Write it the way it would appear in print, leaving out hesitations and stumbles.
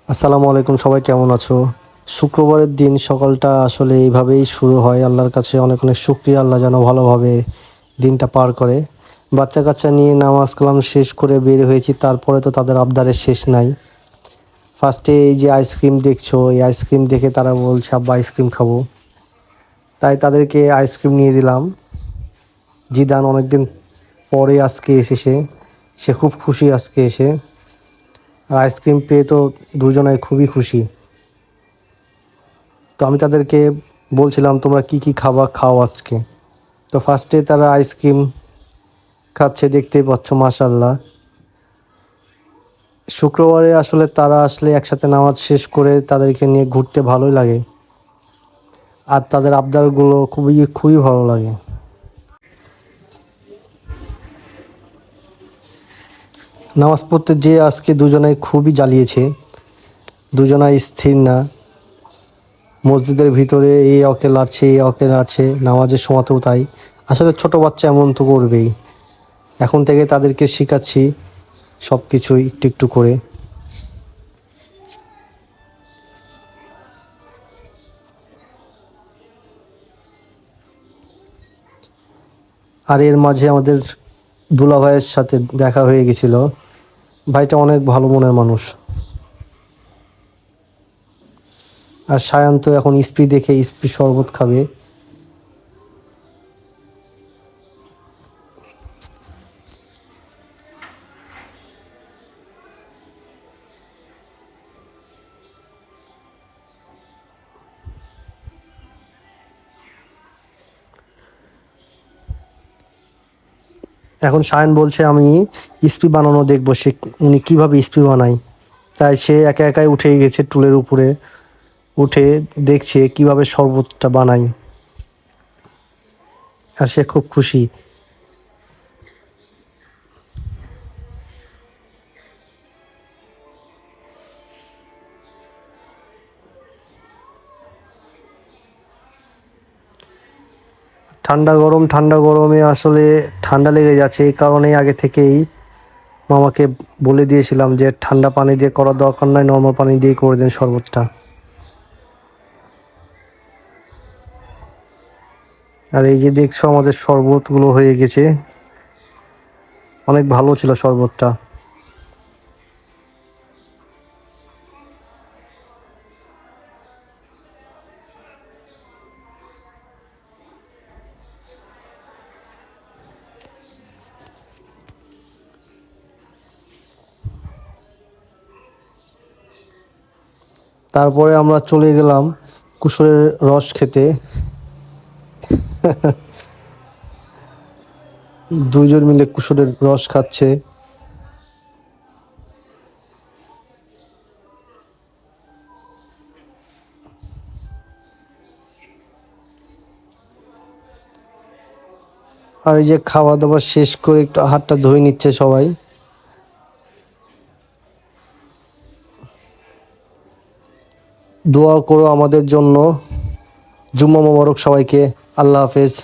আসসালামু আলাইকুম, সবাই কেমন আছো? শুক্রবারের দিন সকালটা আসলে এইভাবেই শুরু হয়। আল্লাহর কাছে অনেক অনেক শুকরিয়া, আল্লাহ যেন ভালোভাবে দিনটা পার করে। বাচ্চা কাচ্চা নিয়ে নামাজ কালাম শেষ করে বের হয়েছি, তারপরে তো তাদের আবদারের শেষ নাই। ফার্স্টে এই যে আইসক্রিম দেখছো, এই আইসক্রিম দেখে তারা বলছে আব্বা আইসক্রিম খাবো, তাই তাদেরকে আইসক্রিম নিয়ে দিলাম। জিদান অনেকদিন পরে আজকে এসেছে, সে খুব খুশি আজকে এসে। আর আইসক্রিম পেয়ে তো দুজনাই খুবই খুশি। তো আমি তাদেরকে বলছিলাম তোমরা কি কি খাবার খাও আজকে। তো ফার্স্টে তারা আইসক্রিম খাচ্ছে, দেখতেই পাচ্ছ মাশাল্লাহ। শুক্রবারে আসলে তারা আসলে একসাথে নামাজ শেষ করে তাদেরকে নিয়ে ঘুরতে ভালোই লাগে, আর তাদের আবদারগুলো খুবই খুবই ভালো লাগে। নামাজ পড়তে যে আজকে দুজনাই খুবই জ্বালিয়েছে, দুজনাই স্থির না। মসজিদের ভিতরে এই অকে লাড়ছে, এই অকে লাড়ছে, নামাজের সময়তেও তাই। আসলে ছোট বাচ্চা এমন তো করবেই। এখন থেকে তাদেরকে শেখাচ্ছি সব কিছুই একটু একটু করে। আর এর মাঝে আমাদের দুলা ভাইয়ের সাথে দেখা হয়ে গেছিল। ভাইটা অনেক ভালো মনের মানুষ। আর সায়ান তো এখন স্পি দেখে স্পি শরবত খাবে। এখন সায়ন বলছে আমি স্পি বানানো দেখবো, সে উনি কীভাবে স্পি বানায়। তাই সে একা একাই উঠে গেছে টুলের উপরে, উঠে দেখছে কিভাবে শরবতটা বানায়। আর সে খুব খুশি। ঠান্ডা গরমে আসলে ঠান্ডা লেগে যাচ্ছে, এই কারণেই আগে থেকেই মামাকে বলে দিয়েছিলাম যে ঠান্ডা পানি দিয়ে করার দরকার নয়, নর্মাল পানি দিয়ে করে দেন শরবতটা। আর এই যে দেখছো আমাদের শরবতগুলো হয়ে গেছে, অনেক ভালো ছিল শরবতটা। তারপরে আমরা চলে গেলাম কুশলের রস খেতে। দুইজন মিলে কুশলের রস খাচ্ছে। আর এই যে খাওয়া দাওয়া শেষ করে একটু হাতটা ধুয়ে নিচ্ছে সবাই। দোয়া করো আমাদের জন্য। জুম্মা মোবারক সবাইকে। আল্লাহ হাফেজ।